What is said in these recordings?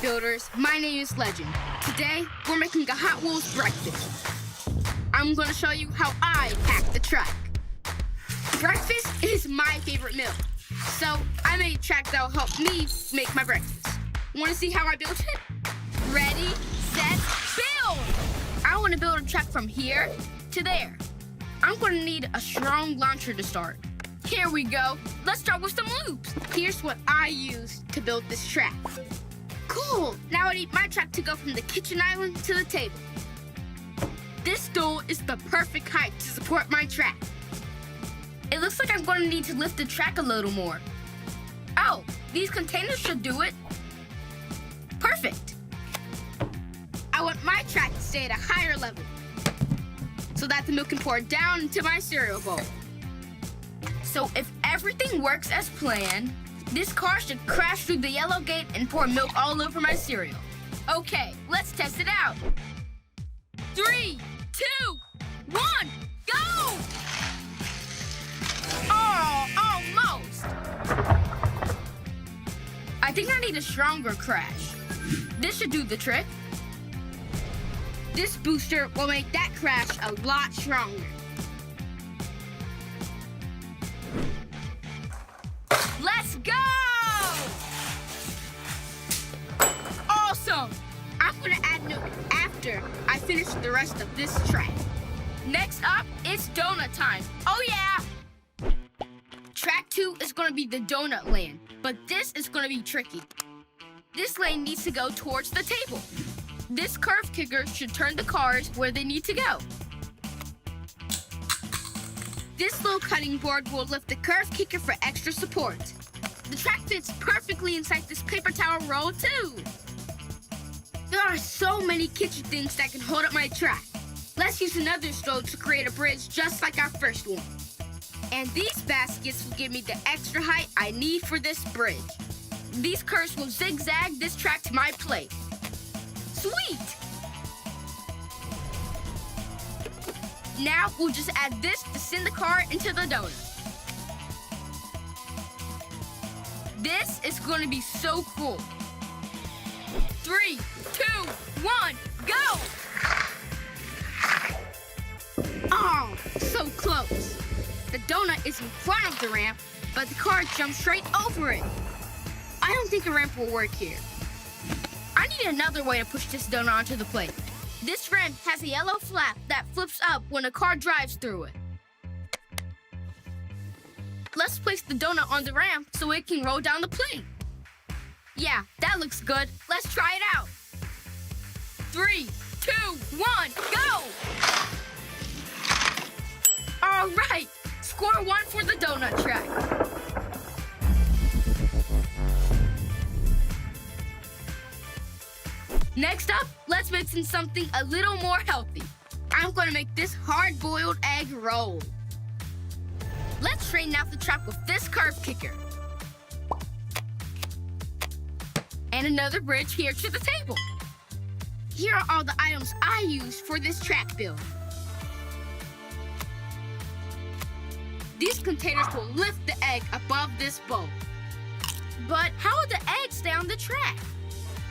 builders, my name is Legend. Today, we're making a Hot Wheels breakfast. I'm gonna show you how I hack the track. Breakfast is my favorite meal, so I made a track that'll help me make my breakfast. Wanna see how I built it? Ready, set, build! I wanna build a track from here to there. I'm gonna need a strong launcher to start. Here we go. Let's start with some loops. Here's what I used to build this track. Cool! Now I need my track to go from the kitchen island to the table. This stool is the perfect height to support my track. It looks like I'm going to need to lift the track a little more. Oh, these containers should do it. Perfect. I want my track to stay at a higher level so that the milk can pour down into my cereal bowl. So if everything works as planned, this car should crash through the yellow gate and pour milk all over my cereal. Okay, let's test it out. 3, 2, 1, go! Oh, almost. I think I need a stronger crash. This should do the trick. This booster will make that crash a lot stronger. Let's go! Awesome! I'm gonna add milk after I finish the rest of this track. Next up, it's donut time. Oh yeah! Track 2 is gonna be the donut lane, but this is gonna be tricky. This lane needs to go towards the table. This curve kicker should turn the cars where they need to go. This little cutting board will lift the curve kicker for extra support. The track fits perfectly inside this paper towel roll too. There are so many kitchen things that can hold up my track. Let's use another stove to create a bridge just like our first one. And these baskets will give me the extra height I need for this bridge. These curves will zigzag this track to my place. Sweet! Now we'll just add this to send the car into the donut. This is going to be so cool. 3, 2, 1, go! Oh, so close. The donut is in front of the ramp, but the car jumps straight over it. I don't think a ramp will work here. I need another way to push this donut onto the plate. This ramp has a yellow flap that flips up when a car drives through it. Let's place the donut on the ramp so it can roll down the plate. Yeah, that looks good. Let's try it out. 3, 2, 1, go! All right, score 1 for the donut track. Next up, let's mix in something a little more healthy. I'm gonna make this hard-boiled egg roll. Let's straighten out the track with this curve kicker. And another bridge here to the table. Here are all the items I used for this track build. These containers will lift the egg above this bowl. But how will the egg stay on the track?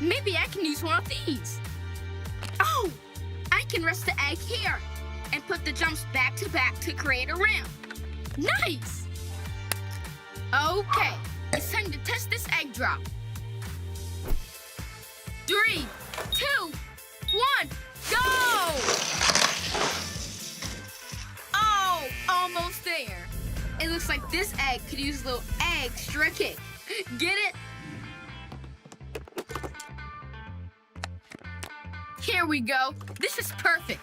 Maybe I can use one of these. Oh, I can rest the egg here and put the jumps back to back to create a ramp. Nice! Okay, it's time to test this egg drop. 3, 2, 1, go! Oh, almost there. It looks like this egg could use a little extra kick. Get it? Here we go. This is perfect.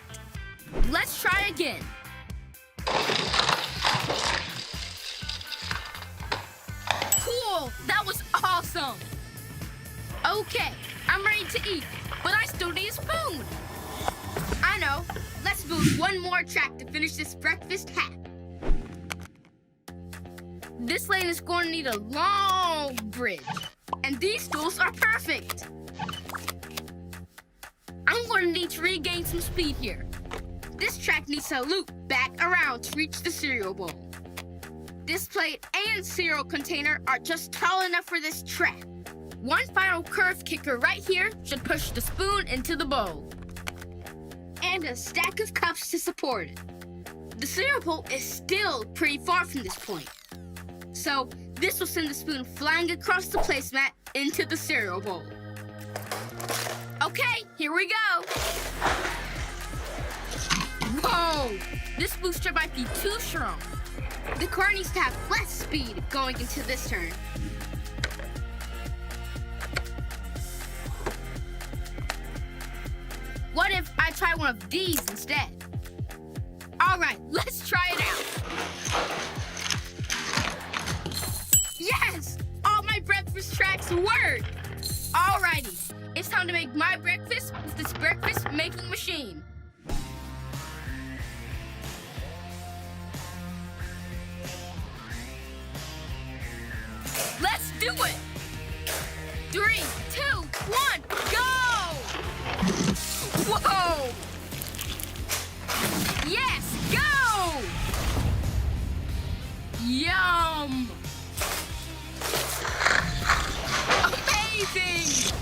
Let's try again. Cool! That was awesome! Okay, I'm ready to eat, but I still need a spoon. I know. Let's build one more track to finish this breakfast hack. This lane is going to need a long bridge, and these stools are perfect. I'm going to need to regain some speed here. This track needs to loop back around to reach the cereal bowl. This plate and cereal container are just tall enough for this track. One final curve kicker right here should push the spoon into the bowl. And a stack of cups to support it. The cereal bowl is still pretty far from this point. So this will send the spoon flying across the placemat into the cereal bowl. Okay, here we go. Whoa, this booster might be too strong. The car needs to have less speed going into this turn. What if I try one of these instead? All right, let's try it out. Yes! All my breakfast tracks work! Alrighty, it's time to make my breakfast with this breakfast making machine. Let's do it! 3, 2, 1, go! Whoa! Yes, go! Yum! Amazing!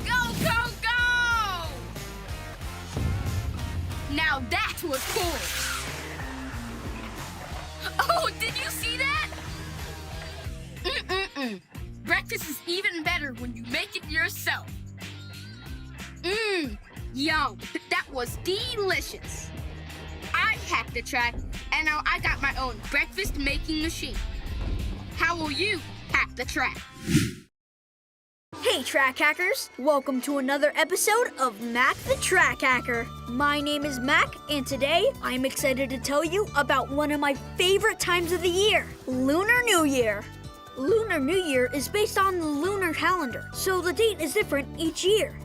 Go, go, go! Now that was cool! Oh, did you see that? Breakfast is even better when you make it yourself. Yum. That was delicious. I hacked the track, and now I got my own breakfast making machine. How will you hack the track? Hey track hackers, welcome to another episode of Mack the Track Hacker. My name is Mack, and today I'm excited to tell you about one of my favorite times of the year, Lunar New Year. Lunar New Year is based on the lunar calendar, so the date is different each year.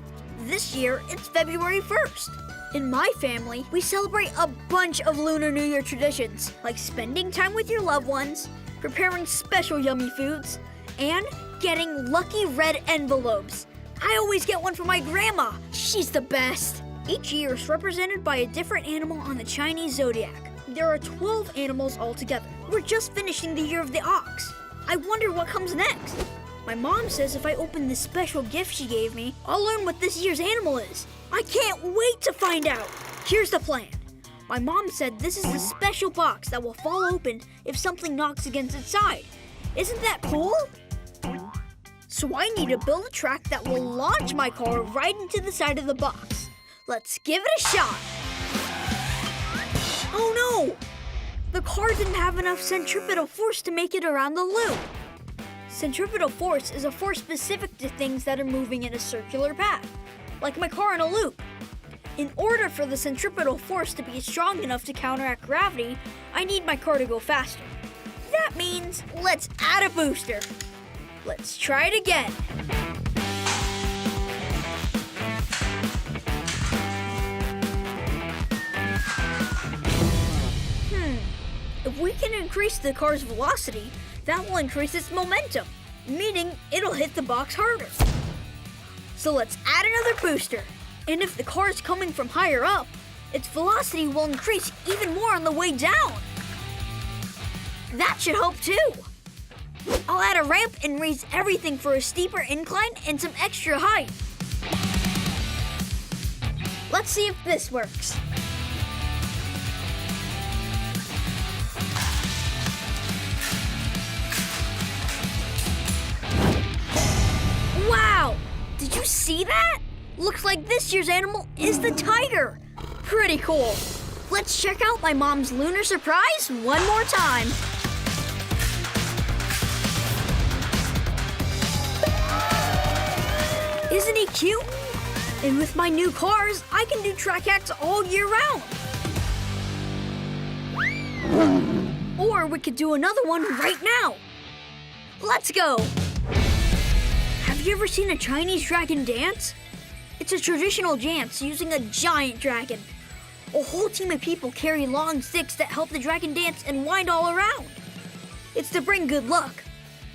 This year, it's February 1st. In my family, we celebrate a bunch of Lunar New Year traditions, like spending time with your loved ones, preparing special yummy foods, and getting lucky red envelopes. I always get one for my grandma. She's the best. Each year is represented by a different animal on the Chinese zodiac. There are 12 animals altogether. We're just finishing the year of the ox. I wonder what comes next. My mom says if I open this special gift she gave me, I'll learn what this year's animal is. I can't wait to find out. Here's the plan. My mom said this is a special box that will fall open if something knocks against its side. Isn't that cool? So I need to build a track that will launch my car right into the side of the box. Let's give it a shot. Oh no! The car didn't have enough centripetal force to make it around the loop. Centripetal force is a force specific to things that are moving in a circular path, like my car in a loop. In order for the centripetal force to be strong enough to counteract gravity, I need my car to go faster. That means let's add a booster. Let's try it again. If we can increase the car's velocity, that will increase its momentum, meaning it'll hit the box harder. So let's add another booster. And if the car is coming from higher up, its velocity will increase even more on the way down. That should help too. I'll add a ramp and raise everything for a steeper incline and some extra height. Let's see if this works. Wow! Did you see that? Looks like this year's animal is the tiger. Pretty cool. Let's check out my mom's lunar surprise one more time. Isn't he cute? And with my new cars, I can do track hacks all year round. Or we could do another one right now. Let's go. Have you ever seen a Chinese dragon dance? It's a traditional dance using a giant dragon. A whole team of people carry long sticks that help the dragon dance and wind all around. It's to bring good luck.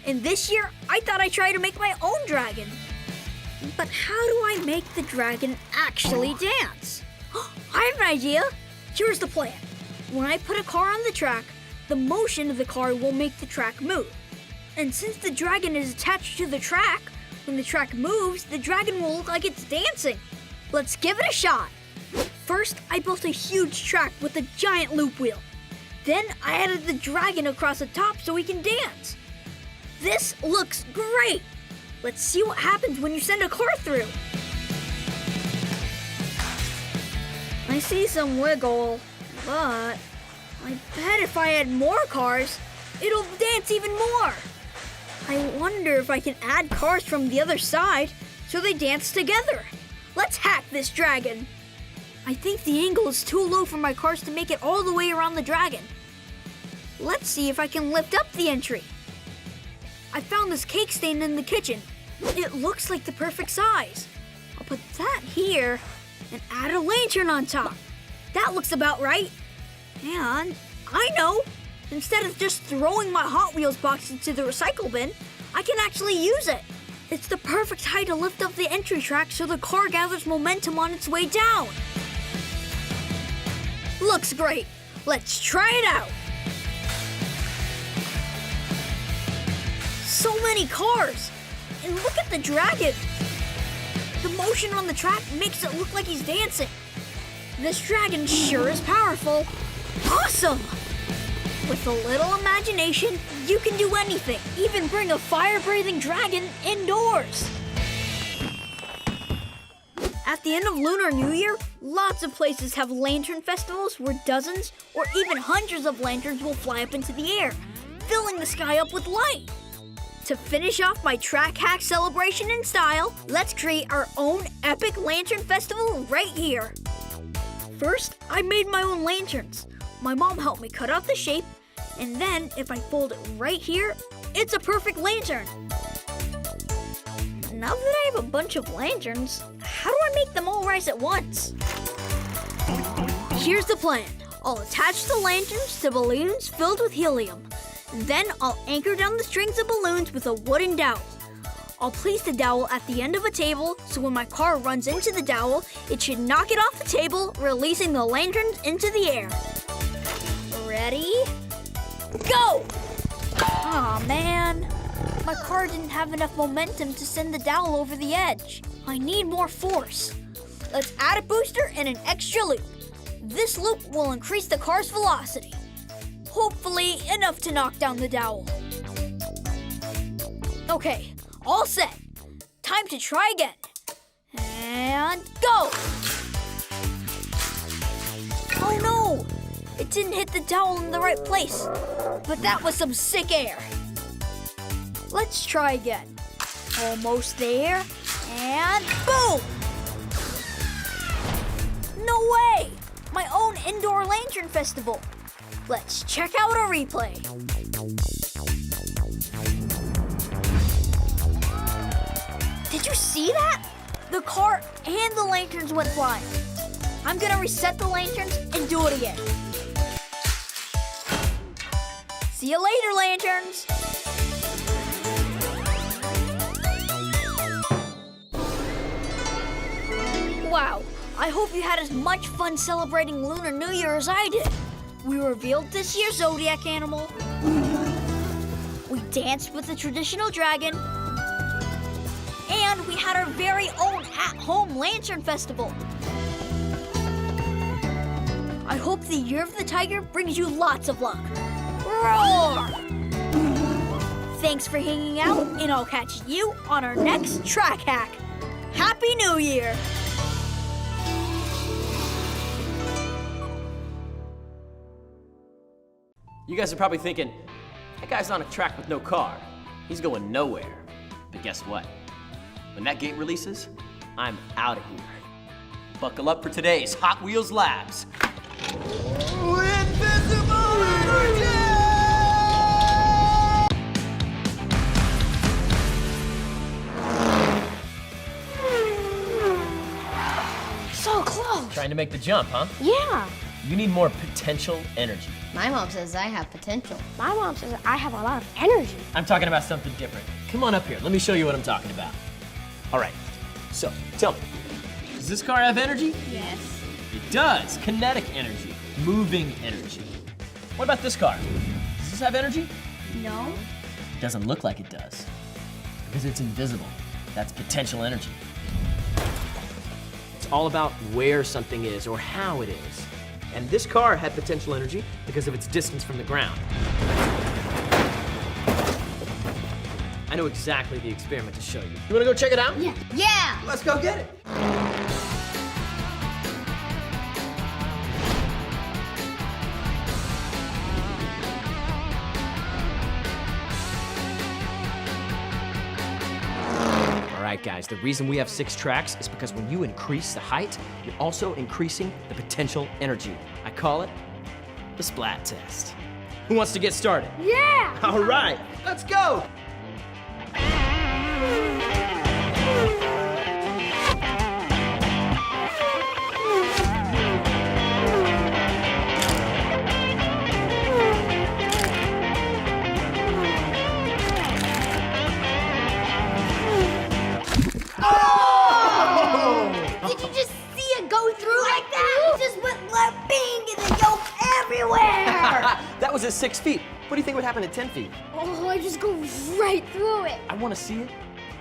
And this year, I thought I'd try to make my own dragon. But how do I make the dragon actually dance? I have an idea. Here's the plan. When I put a car on the track, the motion of the car will make the track move. And since the dragon is attached to the track, when the track moves, the dragon will look like it's dancing. Let's give it a shot. First, I built a huge track with a giant loop wheel. Then I added the dragon across the top so he can dance. This looks great. Let's see what happens when you send a car through. I see some wiggle, but I bet if I add more cars, it'll dance even more. I wonder if I can add cars from the other side so they dance together. Let's hack this dragon. I think the angle is too low for my cars to make it all the way around the dragon. Let's see if I can lift up the entry. I found this cake stand in the kitchen. It looks like the perfect size. I'll put that here and add a lantern on top. That looks about right. And I know, instead of just throwing my Hot Wheels box into the recycle bin, I can actually use it. It's the perfect height to lift up the entry track so the car gathers momentum on its way down. Looks great. Let's try it out. So many cars. And look at the dragon. The motion on the track makes it look like he's dancing. This dragon sure is powerful. Awesome! With a little imagination, you can do anything. Even bring a fire-breathing dragon indoors. At the end of Lunar New Year, lots of places have lantern festivals where dozens or even hundreds of lanterns will fly up into the air, filling the sky up with light. To finish off my track hack celebration in style, let's create our own epic lantern festival right here. First, I made my own lanterns. My mom helped me cut out the shape, and then if I fold it right here, it's a perfect lantern. Now that I have a bunch of lanterns, how do I make them all rise at once? Here's the plan. I'll attach the lanterns to balloons filled with helium. Then I'll anchor down the strings of balloons with a wooden dowel. I'll place the dowel at the end of a table so when my car runs into the dowel, it should knock it off the table, releasing the lanterns into the air. Ready? Go! Aw, man. My car didn't have enough momentum to send the dowel over the edge. I need more force. Let's add a booster and an extra loop. This loop will increase the car's velocity. Hopefully enough to knock down the dowel. Okay, all set. Time to try again. And go! Oh no! It didn't hit the dowel in the right place. But that was some sick air. Let's try again. Almost there. And boom! No way! My own indoor lantern festival. Let's check out a replay. Did you see that? The car and the lanterns went flying. I'm gonna reset the lanterns and do it again. See you later, lanterns. Wow, I hope you had as much fun celebrating Lunar New Year as I did. We revealed this year's zodiac animal. We danced with the traditional dragon. And we had our very own at-home lantern festival. I hope the Year of the Tiger brings you lots of luck. Roar! Thanks for hanging out, and I'll catch you on our next track hack. Happy New Year! You guys are probably thinking, that guy's on a track with no car. He's going nowhere. But guess what? When that gate releases, I'm out of here. Buckle up for today's Hot Wheels Labs. Invisible Energy! So close. Trying to make the jump, huh? Yeah. You need more potential energy. My mom says I have potential. My mom says I have a lot of energy. I'm talking about something different. Come on up here, let me show you what I'm talking about. All right, so tell me, does this car have energy? Yes. It does, kinetic energy, moving energy. What about this car? Does this have energy? No. It doesn't look like it does because it's invisible. That's potential energy. It's all about where something is or how it is. And this car had potential energy because of its distance from the ground. I know exactly the experiment to show you. You wanna go check it out? Yeah. Yeah. Let's go get it. All right, guys, the reason we have 6 tracks is because when you increase the height, you're also increasing the potential energy. I call it the splat test. Who wants to get started? Yeah! All right, let's go. Did you just see it go through like that? It just went left bing and the yolk everywhere! That was at 6 feet. What do you think would happen at 10 feet? Oh, I just go right through it. I want to see it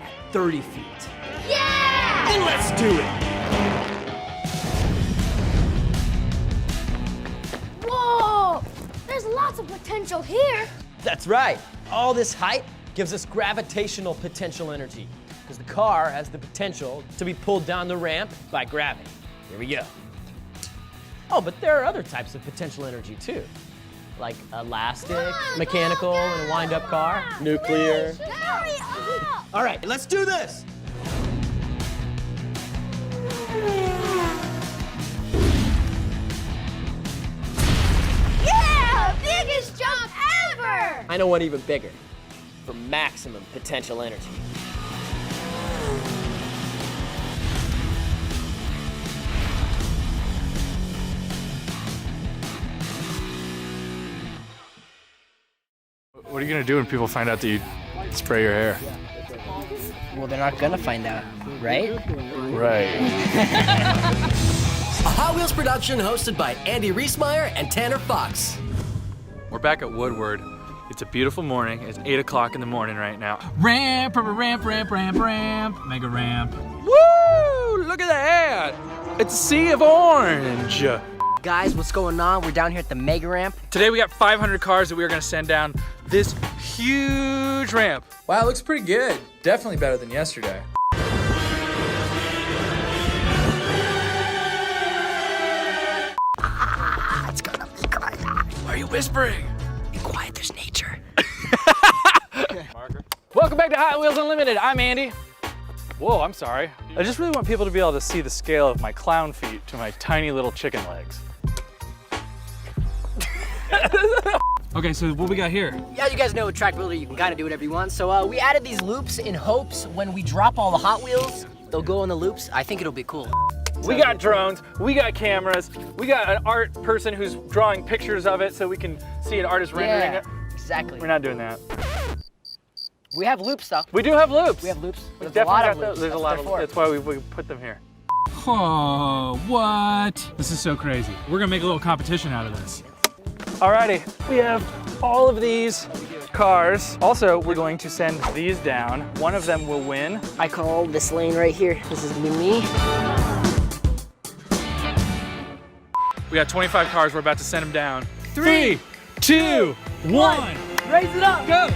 at 30 feet. Yeah! Then let's do it. Whoa! There's lots of potential here. That's right. All this height gives us gravitational potential energy because the car has the potential to be pulled down the ramp by gravity. Here we go. Oh, but there are other types of potential energy too, like elastic, mechanical, in a wind-up car, nuclear. Hurry up! All right, let's do this. Yeah! Biggest jump ever! I know one even bigger for maximum potential energy. What are you gonna do when people find out that you spray your hair? Well, they're not gonna find out, right? Right. A Hot Wheels production hosted by Andy Reesmeyer and Tanner Fox. We're back at Woodward. It's a beautiful morning. It's 8 o'clock in the morning right now. Ramp, ramp, ramp, ramp, ramp, mega ramp. Woo! Look at that! It's a sea of orange. Guys, what's going on? We're down here at the mega ramp. Today we got 500 cars that we are gonna send down this huge ramp. Wow, it looks pretty good. Definitely better than yesterday. It's gonna be quiet. Why are you whispering? Be quiet, there's nature. Welcome back to Hot Wheels Unlimited. I'm Andy. Whoa, I'm sorry. I just really want people to be able to see the scale of my clown feet to my tiny little chicken legs. Okay, so what we got here? Yeah, you guys know with track builder, you can kind of do whatever you want. So we added these loops in hopes when we drop all the Hot Wheels, they'll go in the loops. I think it'll be cool. We got drones, we got cameras, we got an art person who's drawing pictures of it so we can see an artist rendering it. Exactly. We're not doing that. We have loops though. We do have loops. We have loops. We've There's a lot of definitely got loops. those. There's a lot of loops. That's why we put them here. Oh, what? This is so crazy. We're gonna make a little competition out of this. Alrighty, we have all of these cars. Also, we're going to send these down. One of them will win. I call this lane right here. This is gonna be me. We got 25 cars. We're about to send them down. 3, 2, 1. Raise it up. Go.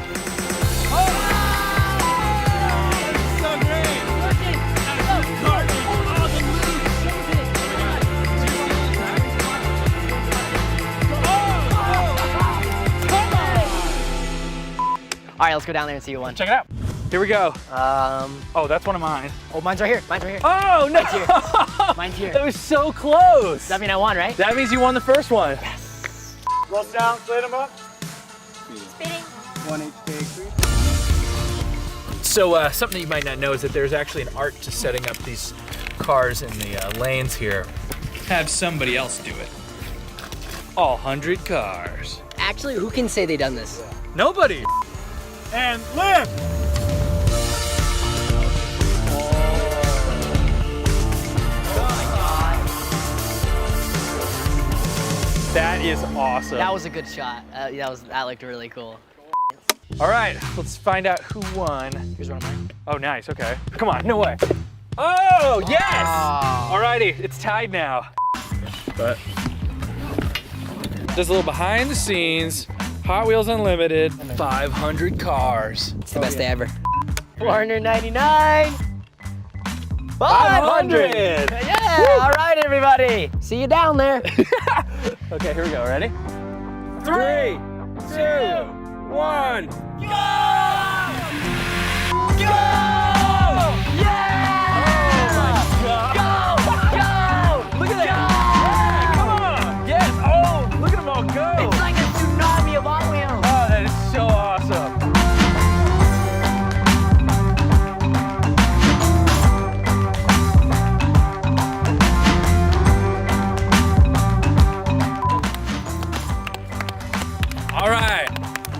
All right, let's go down there and see who won. Check it out. Here we go. Oh, that's one of mine. Oh, mine's right here. Mine's right here. Oh, no. Mine's here. Mine's here. That was so close. Does that mean I won, right? That means you won the first one. Yes. Roll down, split them up. Spinning. So something that you might not know is that there's actually an art to setting up these cars in the lanes here. Have somebody else do it. All 100 cars. Actually, who can say they done this? Nobody. And lift. That is awesome. That was a good shot. That looked really cool. All right, let's find out who won. Here's one of mine. Oh, nice, okay. Come on, no way. Oh, yes! All righty, it's tied now. But just a little behind the scenes, Hot Wheels Unlimited, 500 cars. It's the best day ever. 499. 500! Yeah, Woo! all right, everybody. See you down there. Okay, here we go, ready? 3, 2, 1. Go! Yeah! Oh my God! Go! Look at that! Yeah, come on! Yes! Oh, look at them all go! It's like a tsunami of Hot Wheels. Oh, that is so awesome! All right,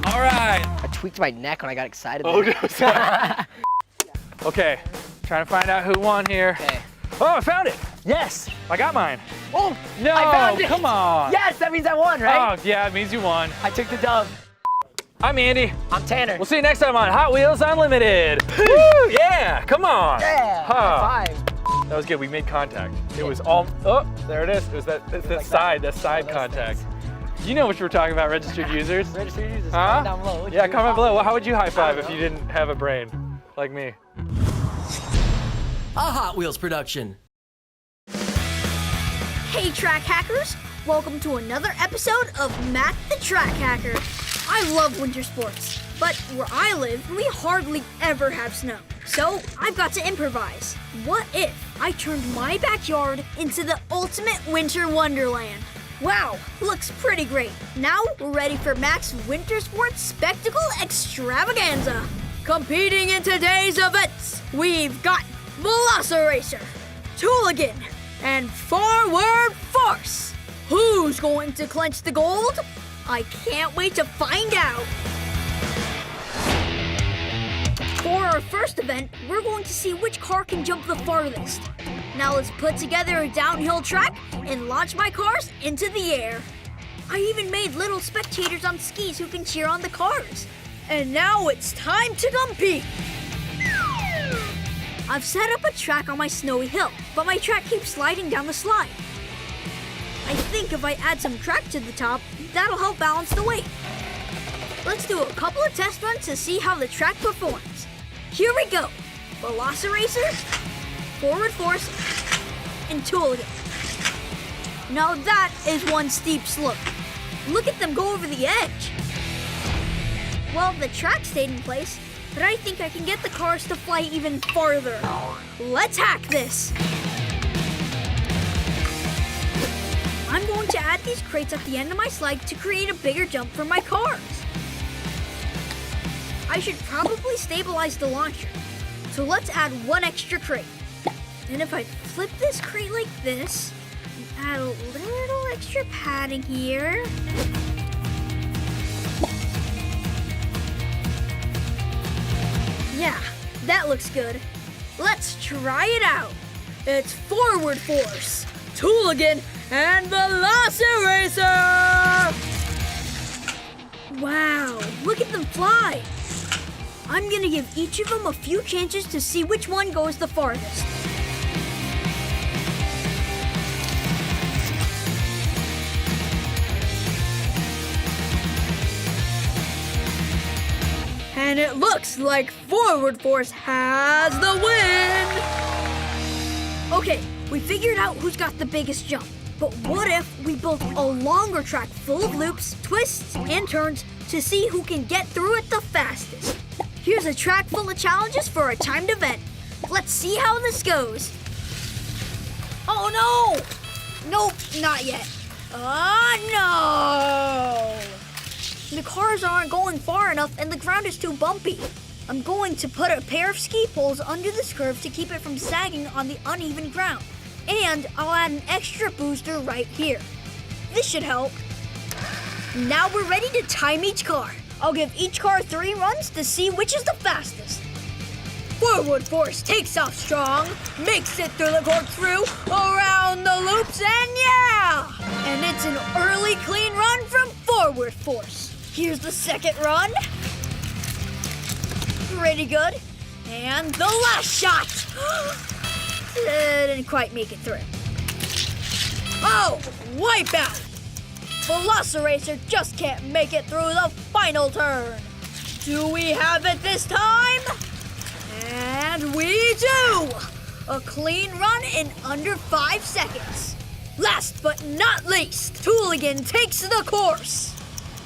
all right. I tweaked my neck when I got excited. Oh, there. no, sorry. Okay, trying to find out who won here. Okay. Oh, I found it. Yes. I got mine. Oh, No, I found it. come on. Yes, that means I won, right? Oh, yeah, it means you won. I took the dub. I'm Andy. I'm Tanner. We'll see you next time on Hot Wheels Unlimited. Woo, yeah, come on. Yeah. Huh. High five. That was good, we made contact. It was all, oh, there it is. It was that side contact. You know what you were talking about, registered users. Registered users. Huh? Comment down below. Yeah, comment below. Well, how would you high five if you didn't have a brain like me? A Hot Wheels production. Hey, track hackers! Welcome to another episode of Mack the Track Hacker. I love winter sports, but where I live, we hardly ever have snow. So I've got to improvise. What if I turned my backyard into the ultimate winter wonderland? Wow, looks pretty great. Now we're ready for Mack's Winter Sports Spectacle Extravaganza. Competing in today's events, we've got Velociracer, Tooligan, and Forward Force. Who's going to clinch the gold? I can't wait to find out. For our first event, we're going to see which car can jump the farthest. Now let's put together a downhill track and launch my cars into the air. I even made little spectators on skis who can cheer on the cars. And now it's time to compete. I've set up a track on my snowy hill, but my track keeps sliding down the slide. I think if I add some track to the top, that'll help balance the weight. Let's do a couple of test runs to see how the track performs. Here we go. Velociracer, Forward Force, and Tooligan. Now that is one steep slope. Look at them go over the edge. Well, the track stayed in place, but I think I can get the cars to fly even farther. Let's hack this. I'm going to add these crates at the end of my slide to create a bigger jump for my cars. I should probably stabilize the launcher. So let's add one extra crate. And if I flip this crate like this, and add a little extra padding here. Yeah, that looks good. Let's try it out. It's Forward Force, Tooligan, and Velociracer! Wow, look at them fly. I'm gonna give each of them a few chances to see which one goes the farthest. And it looks like Forward Force has the win! Okay, we figured out who's got the biggest jump. But what if we built a longer track full of loops, twists, and turns to see who can get through it the fastest? Here's a track full of challenges for a timed event. Let's see how this goes. Oh no! Nope, not yet. No! The cars aren't going far enough and the ground is too bumpy. I'm going to put a pair of ski poles under this curve to keep it from sagging on the uneven ground. And I'll add an extra booster right here. This should help. Now we're ready to time each car. I'll give each car 3 runs to see which is the fastest. Forward Force takes off strong, makes it through the corkscrew, around the loops, and yeah! And it's an early clean run from Forward Force. Here's the second run. Pretty good. And the last shot! Didn't quite make it through. Oh, wipeout! Velociracer just can't make it through the final turn. Do we have it this time? And we do! A clean run in under 5 seconds. Last but not least, Tooligan takes the course.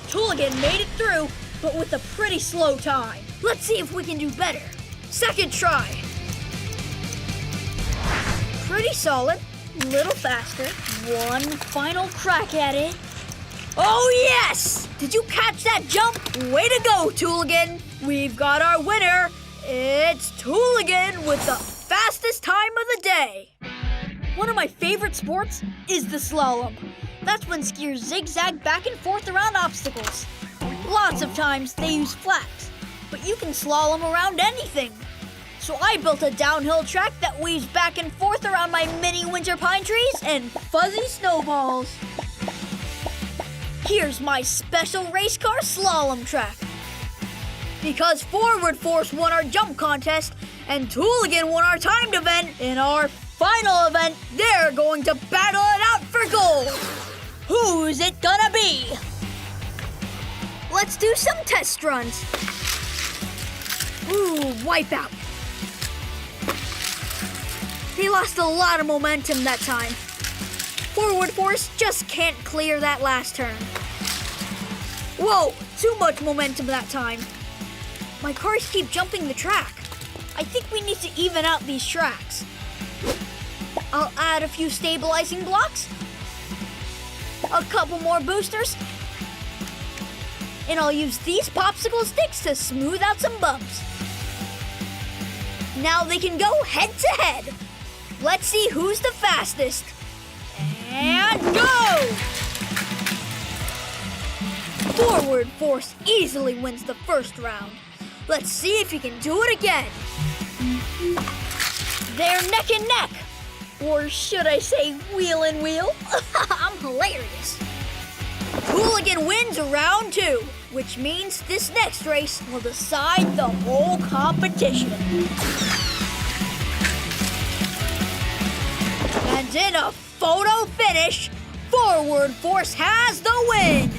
Tooligan made it through, but with a pretty slow time. Let's see if we can do better. Second try. Pretty solid, little faster. One final crack at it. Oh yes! Did you catch that jump? Way to go, Tooligan. We've got our winner. It's Tooligan with the fastest time of the day. One of my favorite sports is the slalom. That's when skiers zigzag back and forth around obstacles. Lots of times they use flats, but you can slalom around anything. So I built a downhill track that weaves back and forth around my mini winter pine trees and fuzzy snowballs. Here's my special race car slalom track. Because Forward Force won our jump contest and Tooligan won our timed event, in our final event, they're going to battle it out for gold. Who's it gonna be? Let's do some test runs. Ooh, wipeout. They lost a lot of momentum that time. Forward Force just can't clear that last turn. Whoa, too much momentum that time. My cars keep jumping the track. I think we need to even out these tracks. I'll add a few stabilizing blocks, a couple more boosters, and I'll use these popsicle sticks to smooth out some bumps. Now they can go head to head. Let's see who's the fastest. And go! Forward Force easily wins the first round. Let's see if he can do it again. They're neck and neck. Or should I say wheel and wheel? I'm hilarious. Tooligan wins round 2, which means this next race will decide the whole competition. And in a photo finish, Forward Force has the win.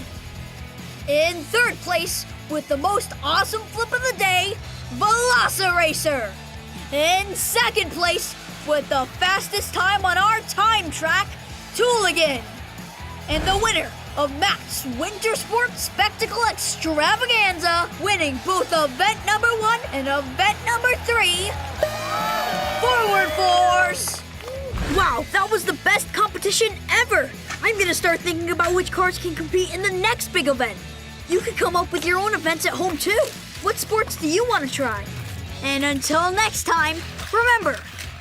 In third place, with the most awesome flip of the day, Velociracer. In second place, with the fastest time on our time track, Tooligan. And the winner of Mack's Winter Sports Spectacle Extravaganza, winning both event number 1 and event number 3, Forward Force. Wow, that was the best competition ever. I'm gonna start thinking about which cars can compete in the next big event. You can come up with your own events at home too. What sports do you want to try? And until next time, remember,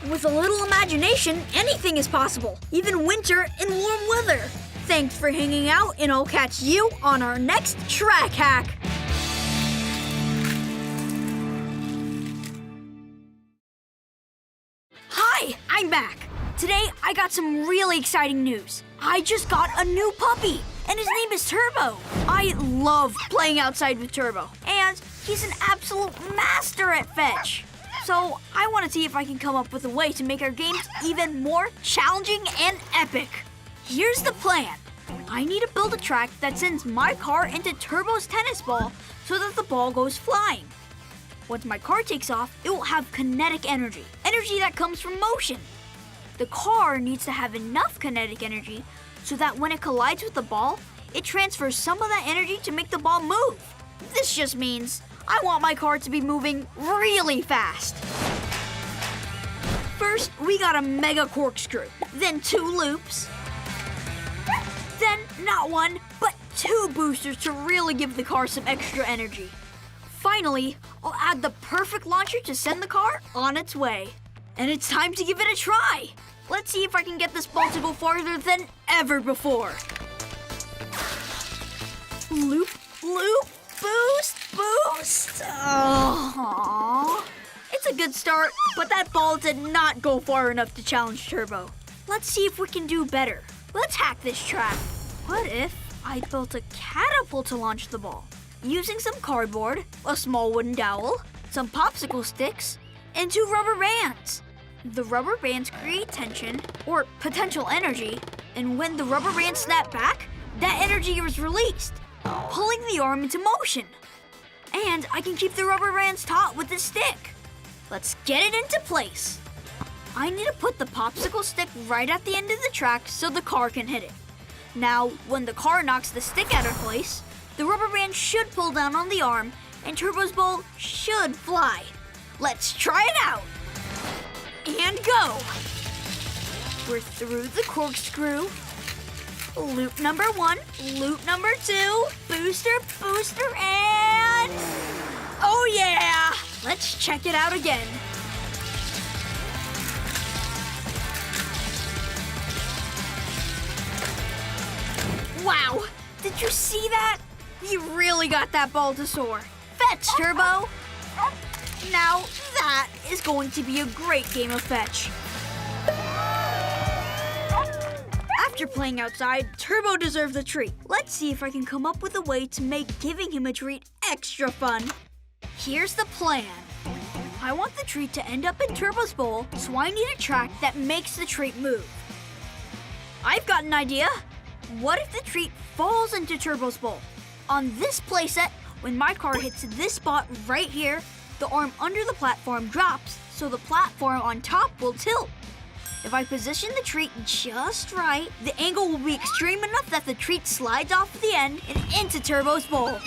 with a little imagination, anything is possible, even winter and warm weather. Thanks for hanging out, and I'll catch you on our next track hack. Hi, I'm back. Today, I got some really exciting news. I just got a new puppy, and his name is Turbo. I love playing outside with Turbo, and he's an absolute master at fetch. So I want to see if I can come up with a way to make our games even more challenging and epic. Here's the plan. I need to build a track that sends my car into Turbo's tennis ball so that the ball goes flying. Once my car takes off, it will have kinetic energy that comes from motion. The car needs to have enough kinetic energy so that when it collides with the ball, it transfers some of that energy to make the ball move. This just means I want my car to be moving really fast. First, we got a mega corkscrew, then 2 loops, then not 1, but 2 boosters to really give the car some extra energy. Finally, I'll add the perfect launcher to send the car on its way. And it's time to give it a try. Let's see if I can get this ball to go farther than ever before. Loop, loop, boost, boost. Aww. It's a good start, but that ball did not go far enough to challenge Turbo. Let's see if we can do better. Let's hack this track. What if I built a catapult to launch the ball? Using some cardboard, a small wooden dowel, some popsicle sticks, and 2 rubber bands. The rubber bands create tension, or potential energy, and when the rubber bands snap back, that energy is released, pulling the arm into motion. And I can keep the rubber bands taut with this stick. Let's get it into place. I need to put the popsicle stick right at the end of the track so the car can hit it. Now, when the car knocks the stick out of place, the rubber band should pull down on the arm and Turbo's ball should fly. Let's try it out. And go. We're through the corkscrew. Loop number 1, loop number 2, booster, booster, and... oh yeah! Let's check it out again. Wow, did you see that? You really got that ball to soar. Fetch, Turbo! Now, that is going to be a great game of fetch. After playing outside, Turbo deserves a treat. Let's see if I can come up with a way to make giving him a treat extra fun. Here's the plan. I want the treat to end up in Turbo's bowl, so I need a track that makes the treat move. I've got an idea. What if the treat falls into Turbo's bowl? On this playset, when my car hits this spot right here, the arm under the platform drops, so the platform on top will tilt. If I position the treat just right, the angle will be extreme enough that the treat slides off the end and into Turbo's bowl.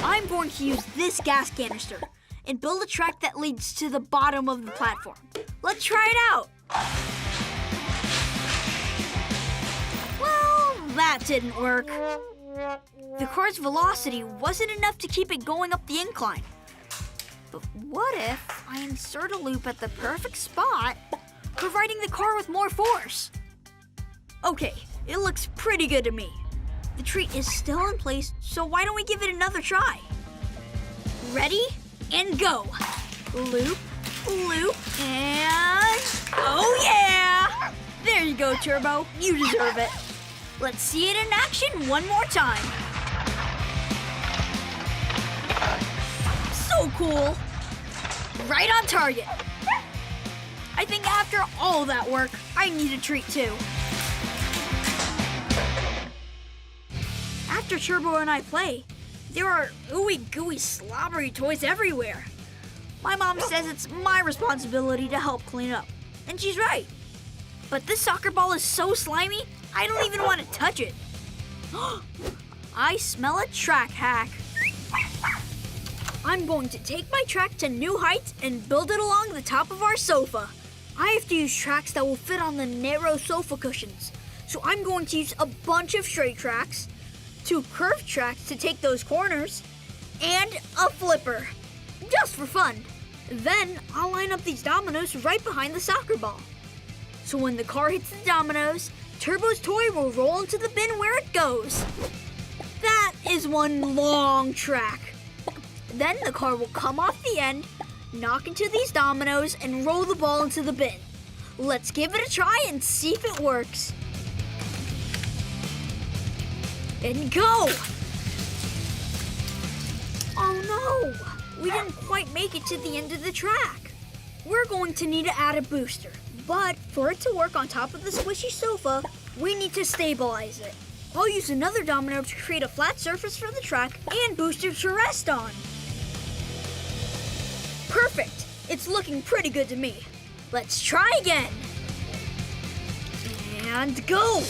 I'm going to use this gas canister and build a track that leads to the bottom of the platform. Let's try it out. Well, that didn't work. The car's velocity wasn't enough to keep it going up the incline. But what if I insert a loop at the perfect spot, providing the car with more force? Okay, it looks pretty good to me. The treat is still in place, so why don't we give it another try? Ready? And go. Loop, loop, and... oh yeah! There you go, Turbo. You deserve it. Let's see it in action one more time. So cool. Right on target. I think after all that work, I need a treat too. After Turbo and I play, there are ooey gooey slobbery toys everywhere. My mom says it's my responsibility to help clean up, and she's right. But this soccer ball is so slimy, I don't even want to touch it. I smell a track hack. I'm going to take my track to new heights and build it along the top of our sofa. I have to use tracks that will fit on the narrow sofa cushions. So I'm going to use a bunch of straight tracks, 2 curved tracks to take those corners, and a flipper, just for fun. Then I'll line up these dominoes right behind the soccer ball. So when the car hits the dominoes, Turbo's toy will roll into the bin where it goes. That is one long track. Then the car will come off the end, knock into these dominoes, and roll the ball into the bin. Let's give it a try and see if it works. And go! Oh no! We didn't quite make it to the end of the track. We're going to need to add a booster. But for it to work on top of the squishy sofa, we need to stabilize it. I'll use another domino to create a flat surface for the track and booster to rest on. Perfect! It's looking pretty good to me. Let's try again. And go!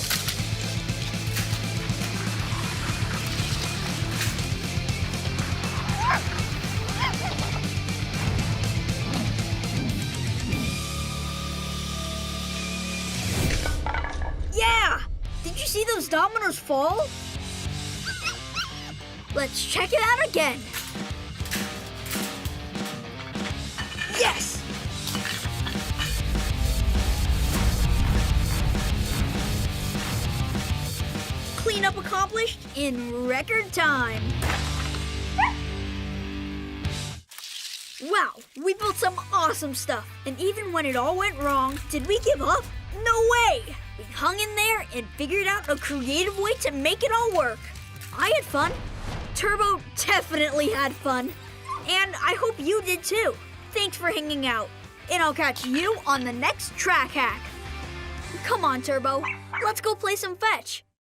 Yeah! Did you see those dominoes fall? Let's check it out again. Yes! Cleanup accomplished in record time. Wow, we built some awesome stuff. And even when it all went wrong, did we give up? No way! We hung in there and figured out a creative way to make it all work. I had fun. Turbo definitely had fun. And I hope you did too. Thanks for hanging out. And I'll catch you on the next track hack. Come on, Turbo. Let's go play some fetch.